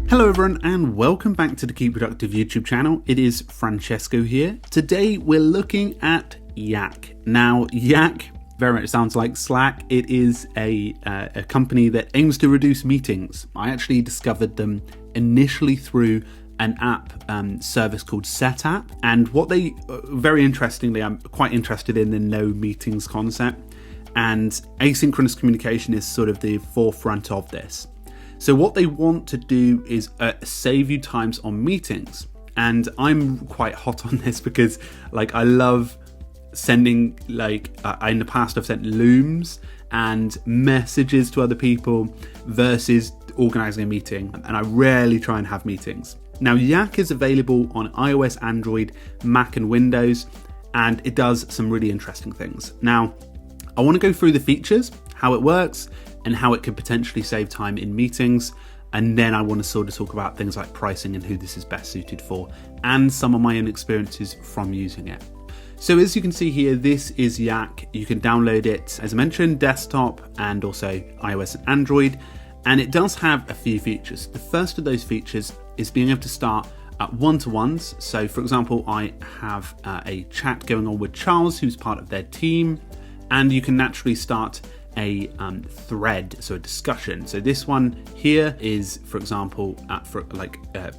Hello everyone and welcome back to the Keep Productive YouTube channel. It is Francesco here. Today we're looking at Yak. Now Yak very much sounds like Slack. It is a company that aims to reduce meetings. I actually discovered them initially through an app service called Setapp, and what they, very interestingly, I'm quite interested in the no meetings concept, and asynchronous communication is sort of the forefront of this. So what they want to do is save you times on meetings. And I'm quite hot on this because I love sending, in the past I've sent looms and messages to other people versus organizing a meeting. And I rarely try and have meetings. Now Yak is available on iOS, Android, Mac and Windows, and it does some really interesting things. Now, I want to go through the features, how it works, and how it could potentially save time in meetings. And then I want to sort of talk about things like pricing and who this is best suited for, and some of my own experiences from using it. So as you can see here, this is Yak. You can download it, as I mentioned, desktop and also iOS and Android. And it does have a few features. The first of those features is being able to start one-to-ones. So for example, I have a chat going on with Charles, who's part of their team, and you can naturally start a thread, so a discussion. So this one here is, for example,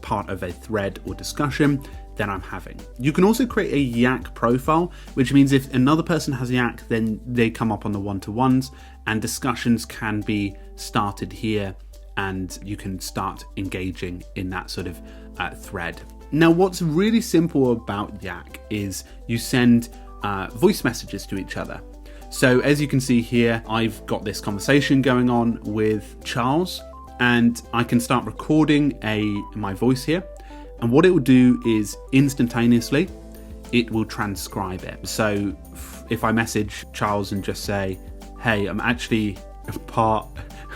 part of a thread or discussion that I'm having. You can also create a Yak profile, which means if another person has Yak, then they come up on the one-to-ones, and discussions can be started here, and you can start engaging in that sort of thread. Now, what's really simple about Yak is you send voice messages to each other. So as you can see here, I've got this conversation going on with Charles, and I can start recording my voice here. And what it will do is instantaneously, it will transcribe it. So if I message Charles and just say, hey, I'm actually part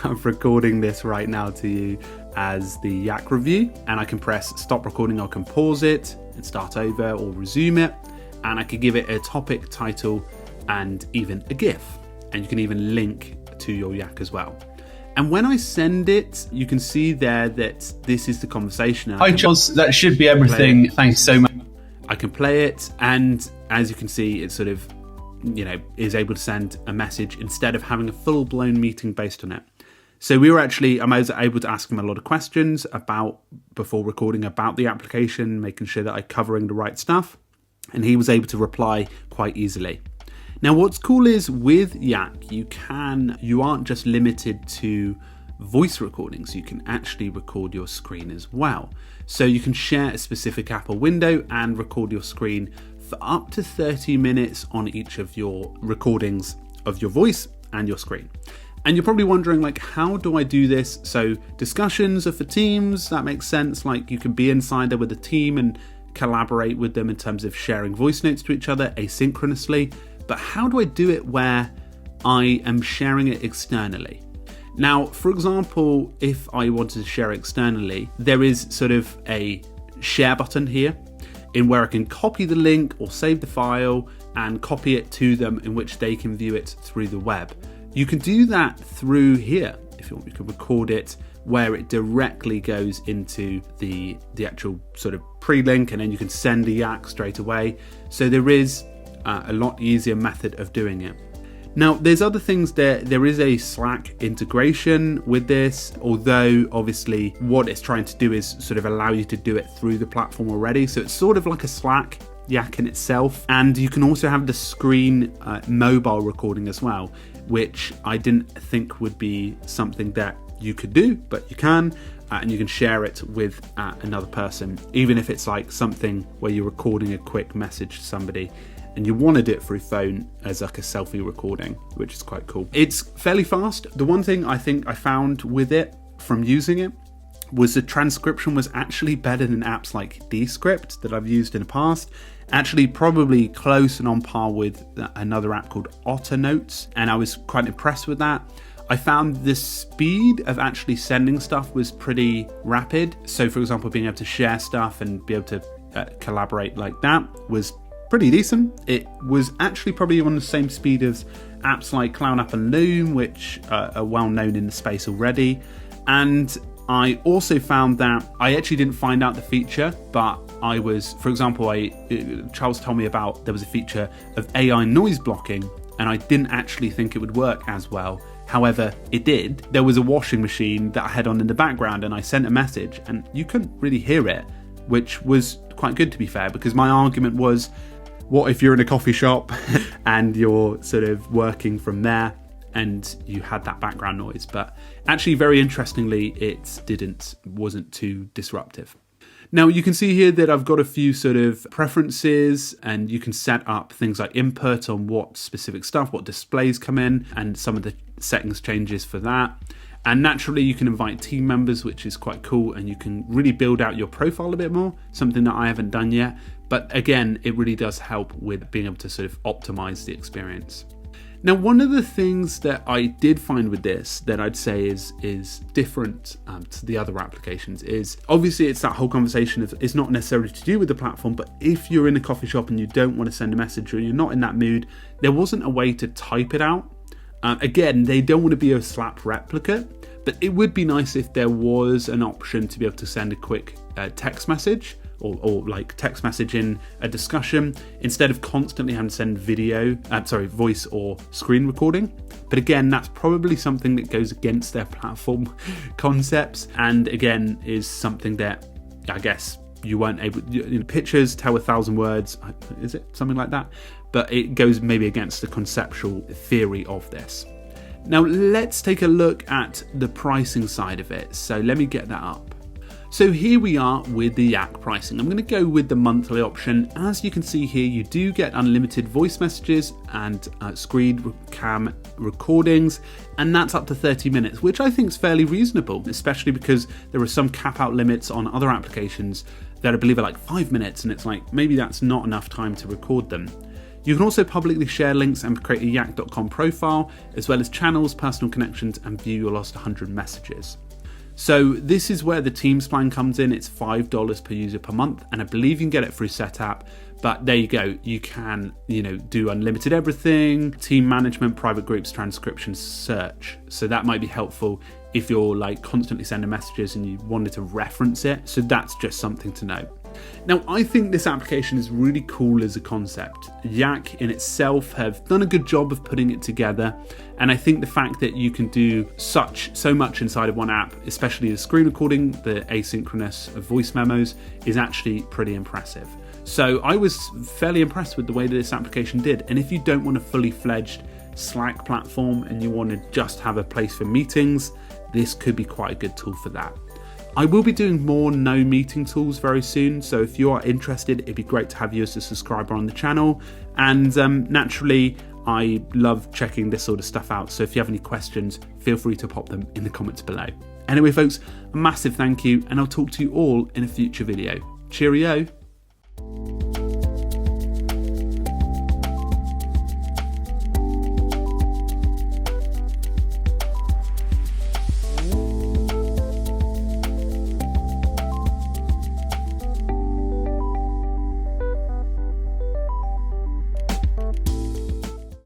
of recording this right now to you as the Yak review, and I can press stop recording, or I can pause it and start over or resume it. And I could give it a topic, title, and even a GIF, and you can even link to your Yak as well. And when I send it, you can see there that this is the conversation. Hi Charles, that should be everything. Thanks so much. I can play it, and as you can see, it sort of, is able to send a message instead of having a full-blown meeting based on it. So I was able to ask him a lot of questions before recording about the application, making sure that I'm covering the right stuff, and he was able to reply quite easily. Now, what's cool is with Yak, you aren't just limited to voice recordings. You can actually record your screen as well. So you can share a specific app or window and record your screen for up to 30 minutes on each of your recordings of your voice and your screen. And you're probably wondering, how do I do this? So discussions are for teams. That makes sense. You can be inside there with a team and collaborate with them in terms of sharing voice notes to each other asynchronously. But how do I do it where I am sharing it externally? Now, for example, if I wanted to share externally, there is sort of a share button here in where I can copy the link or save the file and copy it to them, in which they can view it through the web. You can do that through here. If you want, you can record it where it directly goes into the actual sort of pre-link, and then you can send a Yak straight away. So there is a lot easier method of doing it. Now, there's other things there. There is a Slack integration with this, although obviously what it's trying to do is sort of allow you to do it through the platform already. So it's sort of like a Slack Yak in itself. And you can also have the screen mobile recording as well, which I didn't think would be something that you could do, but you can. And you can share it with another person, even if it's something where you're recording a quick message to somebody and you want to do it through phone as a selfie recording, which is quite cool. It's fairly fast. The one thing I think I found with it from using it was the transcription was actually better than apps like Descript that I've used in the past. Actually, probably close and on par with another app called Otternotes, and I was quite impressed with that. I found the speed of actually sending stuff was pretty rapid. So for example, being able to share stuff and be able to collaborate like that was pretty decent. It was actually probably on the same speed as apps like Cloud App and Loom, which are well known in the space already. And I also found that I actually didn't find out the feature, but I was, for example, Charles told me about there was a feature of AI noise blocking, and I didn't actually think it would work as well. However, it did. There was a washing machine that I had on in the background, and I sent a message, and you couldn't really hear it, which was quite good, to be fair, because my argument was, what if you're in a coffee shop and you're sort of working from there and you had that background noise? But actually, very interestingly, it wasn't too disruptive. Now you can see here that I've got a few sort of preferences, and you can set up things like input on what specific stuff, what displays come in, and some of the settings changes for that. And naturally you can invite team members, which is quite cool, and you can really build out your profile a bit more, something that I haven't done yet. But again, it really does help with being able to sort of optimize the experience. Now, one of the things that I did find with this that I'd say is different to the other applications is, obviously it's that whole conversation of, it's not necessarily to do with the platform, but if you're in a coffee shop and you don't want to send a message or you're not in that mood, there wasn't a way to type it out. Again, they don't want to be a Slack replica, but it would be nice if there was an option to be able to send a quick text message or like text message in a discussion instead of constantly having to send voice or screen recording. But again, that's probably something that goes against their platform concepts, and again is something that I guess you weren't able. Pictures tell 1,000 words, is it something like that? But it goes maybe against the conceptual theory of this. Now let's take a look at the pricing side of it. So let me get that up. So here we are with the Yak pricing. I'm going to go with the monthly option. As you can see here, you do get unlimited voice messages and screen cam recordings, and that's up to 30 minutes, which I think is fairly reasonable, especially because there are some cap out limits on other applications that I believe are like 5 minutes, and it's like, maybe that's not enough time to record them. You can also publicly share links and create a yak.com profile, as well as channels, personal connections, and view your last 100 messages. So this is where the Teams plan comes in. It's $5 per user per month, and I believe you can get it through Setapp. But there you go. You can, do unlimited everything, team management, private groups, transcription, search. So that might be helpful if you're like constantly sending messages and you wanted to reference it. So that's just something to note. Now, I think this application is really cool as a concept. Yak in itself have done a good job of putting it together, and I think the fact that you can do so much inside of one app, especially the screen recording, the asynchronous voice memos, is actually pretty impressive. So I was fairly impressed with the way that this application did. And if you don't want a fully fledged Slack platform and you want to just have a place for meetings, this could be quite a good tool for that. I will be doing more no meeting tools very soon, so if you are interested, it'd be great to have you as a subscriber on the channel. And naturally, I love checking this sort of stuff out, so if you have any questions, feel free to pop them in the comments below. Anyway folks, a massive thank you, and I'll talk to you all in a future video. Cheerio!